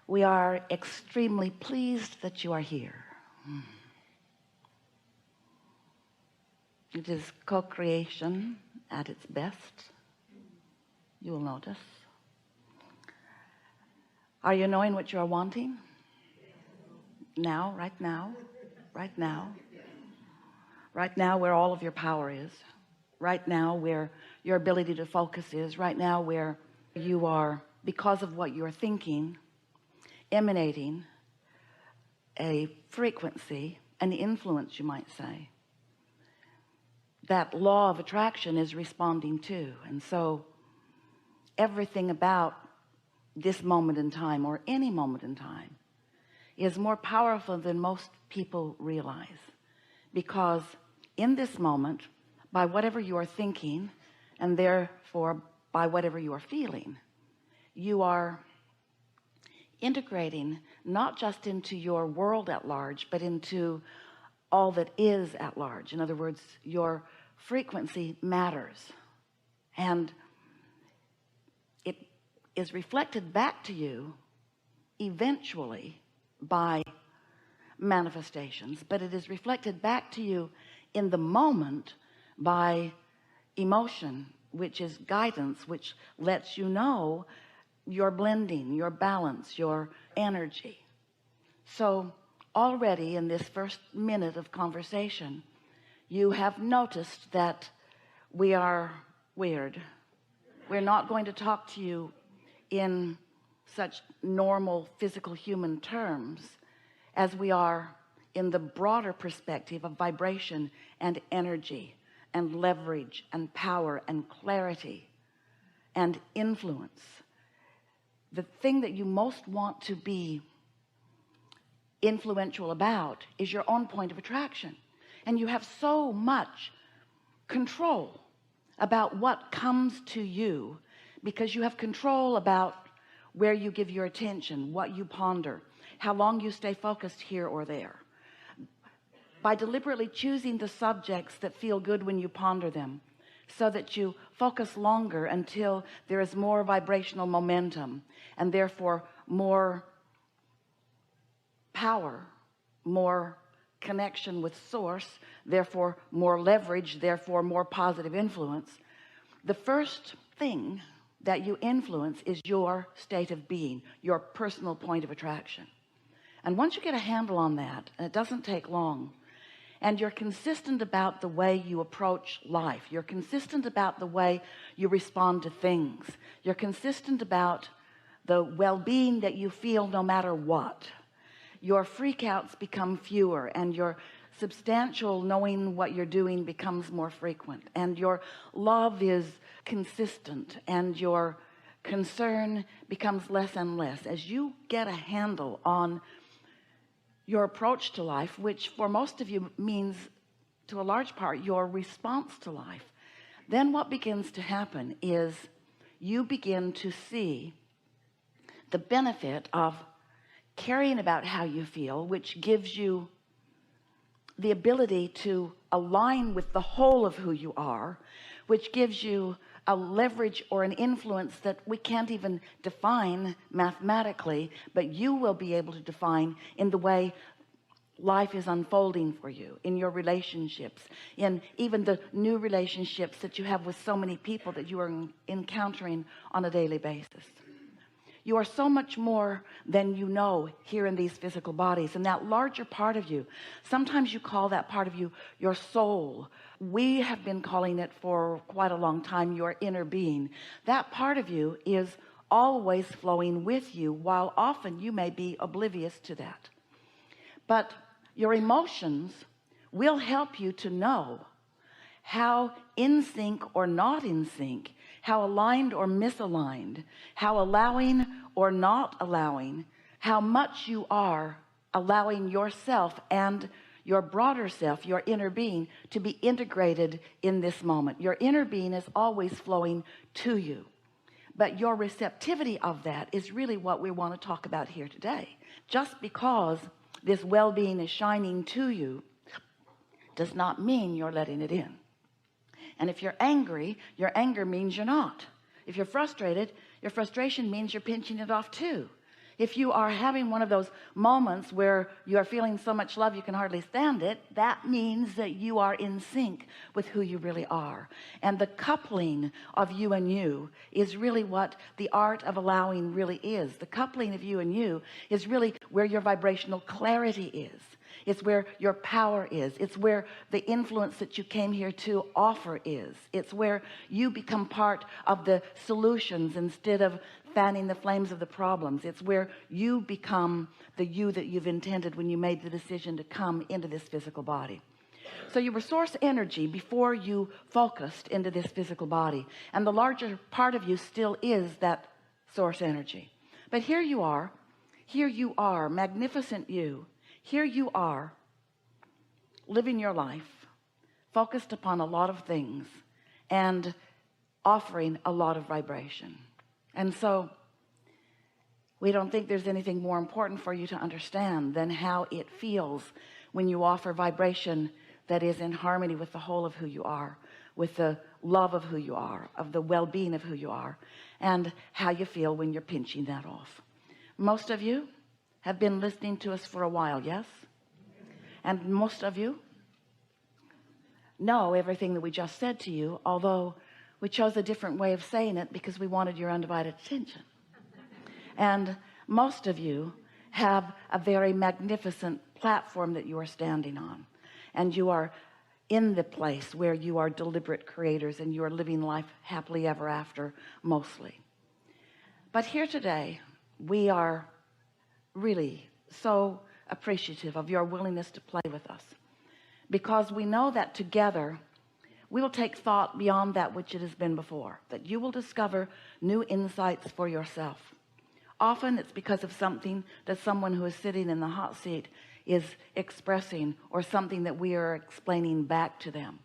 We are extremely pleased that you are here. It is co-creation at its best. You will notice. Are you knowing what you are wanting? Now, right now, right now, right now, where all of your power is, right now, where your ability to focus is, right now, where you are, because of what you're thinking, emanating a frequency, an influence, you might say, that law of attraction is responding to. And so everything about this moment in time, or any moment in time, is more powerful than most people realize, because in this moment, by whatever you are thinking, and therefore by whatever you are feeling, you are integrating not just into your world at large, but into all that is at large. In other words, your frequency matters, and it is reflected back to you eventually by manifestations, but it is reflected back to you in the moment by emotion, which is guidance, which lets you know your blending, your balance, your energy. So already in this first minute of conversation, you have noticed that we are weird. We're not going to talk to you in such normal physical human terms as we are in the broader perspective of vibration and energy and leverage and power and clarity and influence. The thing that you most want to be influential about is your own point of attraction, and you have so much control about what comes to you, because you have control about where you give your attention, what you ponder, how long you stay focused here or there. By deliberately choosing the subjects that feel good when you ponder them, so that you focus longer until there is more vibrational momentum, and therefore more power, more connection with source, therefore more leverage, therefore more positive influence. The first thing that you influence is your state of being, your personal point of attraction. And once you get a handle on that, and it doesn't take long, and you're consistent about the way you approach life, you're consistent about the way you respond to things, you're consistent about the well-being that you feel no matter what, your freakouts become fewer, and your substantial knowing what you're doing becomes more frequent, and your love is consistent, and your concern becomes less and less. As you get a handle on your approach to life, which for most of you means, to a large part, your response to life, then what begins to happen is you begin to see the benefit of caring about how you feel, which gives you the ability to align with the whole of who you are, which gives you a leverage or an influence that we can't even define mathematically, but you will be able to define in the way life is unfolding for you, in your relationships, in even the new relationships that you have with so many people that you are encountering on a daily basis. You are so much more than you know here in these physical bodies, and that larger part of you, sometimes you call that part of you your soul. We have been calling it for quite a long time your inner being. That part of you is always flowing with you, while often you may be oblivious to that. But your emotions will help you to know how in sync or not in sync, how aligned or misaligned, how allowing or not allowing, how much you are allowing yourself and your broader self, your inner being, to be integrated in this moment. Your inner being is always flowing to you, but your receptivity of that is really what we want to talk about here today. Just because this well-being is shining to you does not mean you're letting it in. And if you're angry, your anger means you're not. If you're frustrated, your frustration means you're pinching it off too. If you are having one of those moments where you are feeling so much love you can hardly stand it, that means that you are in sync with who you really are. And the coupling of you and you is really what the art of allowing really is. The coupling of you and you is really where your vibrational clarity is. It's where your power is. It's where the influence that you came here to offer is. It's where you become part of the solutions instead of fanning the flames of the problems. It's where you become the you that you've intended when you made the decision to come into this physical body. So you were source energy before you focused into this physical body, and the larger part of you still is that source energy. But here you are, magnificent you. Here you are living your life focused upon a lot of things and offering a lot of vibration. And so we don't think there's anything more important for you to understand than how it feels when you offer vibration that is in harmony with the whole of who you are, with the love of who you are, of the well-being of who you are, and how you feel when you're pinching that off. Most of you have been listening to us for a while, yes? And most of you know everything that we just said to you, although we chose a different way of saying it because we wanted your undivided attention. And most of you have a very magnificent platform that you are standing on, and you are in the place where you are deliberate creators and you are living life happily ever after, mostly. But here today we are really so appreciative of your willingness to play with us, because we know that together we will take thought beyond that which it has been before, that you will discover new insights for yourself. Often it's because of something that someone who is sitting in the hot seat is expressing, or something that we are explaining back to them.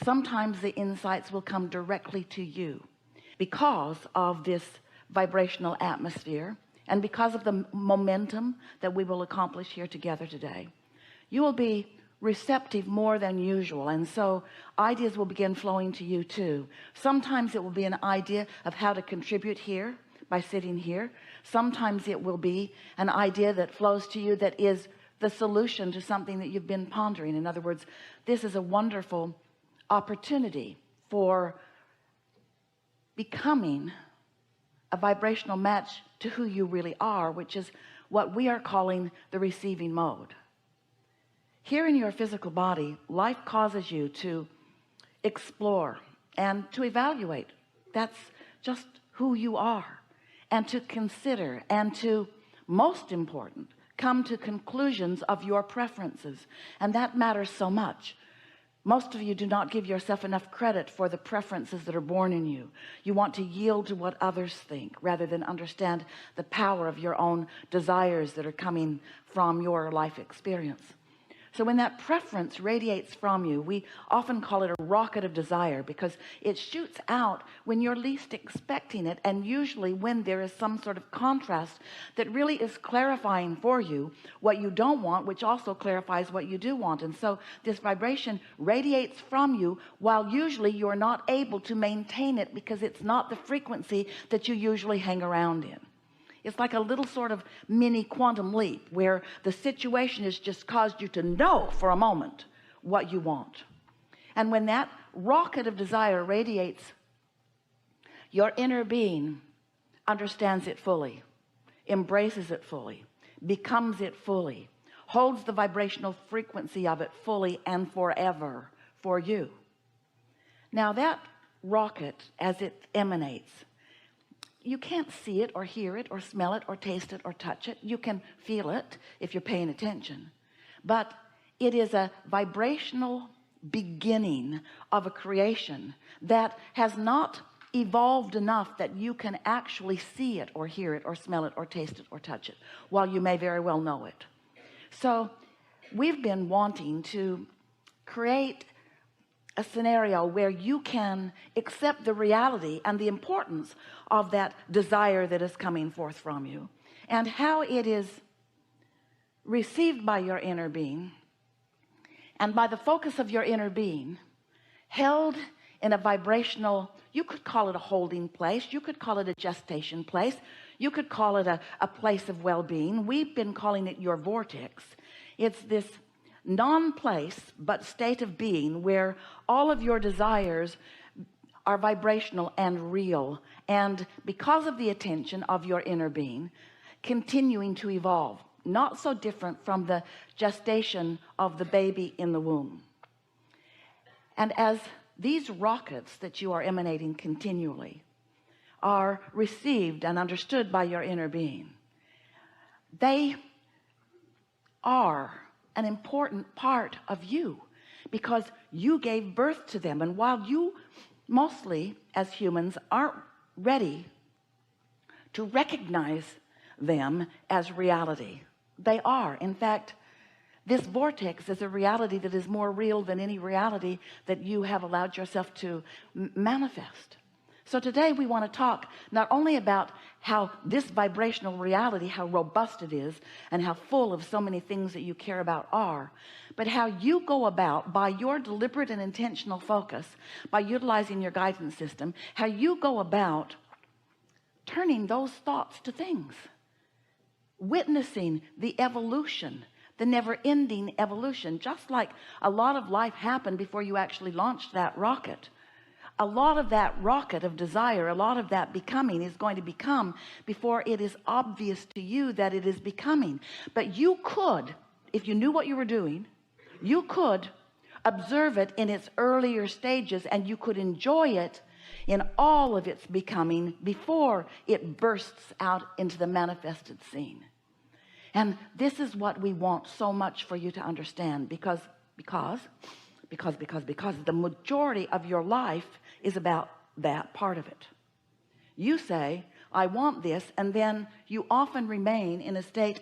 Sometimes the insights will come directly to you because of this vibrational atmosphere, and because of the momentum that we will accomplish here together today. You will be receptive more than usual, and so ideas will begin flowing to you too. Sometimes it will be an idea of how to contribute here by sitting here. Sometimes it will be an idea that flows to you that is the solution to something that you've been pondering. In other words, this is a wonderful opportunity for becoming a vibrational match to who you really are, which is what we are calling the receiving mode. Here in your physical body, life causes you to explore and to evaluate. That's just who you are, and to consider, and to, most important, come to conclusions of your preferences. And that matters so much. Most of you do not give yourself enough credit for the preferences that are born in you. You want to yield to what others think rather than understand the power of your own desires that are coming from your life experience. So when that preference radiates from you, we often call it a rocket of desire, because it shoots out when you're least expecting it, and usually when there is some sort of contrast that really is clarifying for you what you don't want, which also clarifies what you do want. And so this vibration radiates from you while usually you're not able to maintain it, because it's not the frequency that you usually hang around in. It's like a little sort of mini quantum leap where the situation has just caused you to know for a moment what you want. And when that rocket of desire radiates, your inner being understands it fully, embraces it fully, becomes it fully, holds the vibrational frequency of it fully and forever for you. Now that rocket, as it emanates, you can't see it or hear it or smell it or taste it or touch it. You can feel it if you're paying attention, but it is a vibrational beginning of a creation that has not evolved enough that you can actually see it or hear it or smell it or taste it or touch it, while you may very well know it. So we've been wanting to create a scenario where you can accept the reality and the importance of that desire that is coming forth from you, and how it is received by your inner being, and by the focus of your inner being, held in a vibrational, you could call it a holding place, you could call it a gestation place, You could call it a place of well-being. We've been calling it your vortex. It's this non-place but state of being where all of your desires are vibrational and real, and because of the attention of your inner being, continuing to evolve, not so different from the gestation of the baby in the womb. And as these rockets that you are emanating continually are received and understood by your inner being, they are an important part of you because you gave birth to them. And while you mostly as humans aren't ready to recognize them as reality, they are. In fact, this vortex is a reality that is more real than any reality that you have allowed yourself to manifest. So today we want to talk not only about how this vibrational reality, how robust it is, and how full of so many things that you care about are, but how you go about, by your deliberate and intentional focus, by utilizing your guidance system, how you go about turning those thoughts to things, witnessing the evolution, the never-ending evolution. Just like a lot of life happened before you actually launched that rocket, a lot of that rocket of desire, a lot of that becoming is going to become before it is obvious to you that it is becoming. But you could, if you knew what you were doing, you could observe it in its earlier stages, and you could enjoy it in all of its becoming before it bursts out into the manifested scene. And this is what we want so much for you to understand, because the majority of your life is about that part of it. You say, I want this, and then you often remain in a state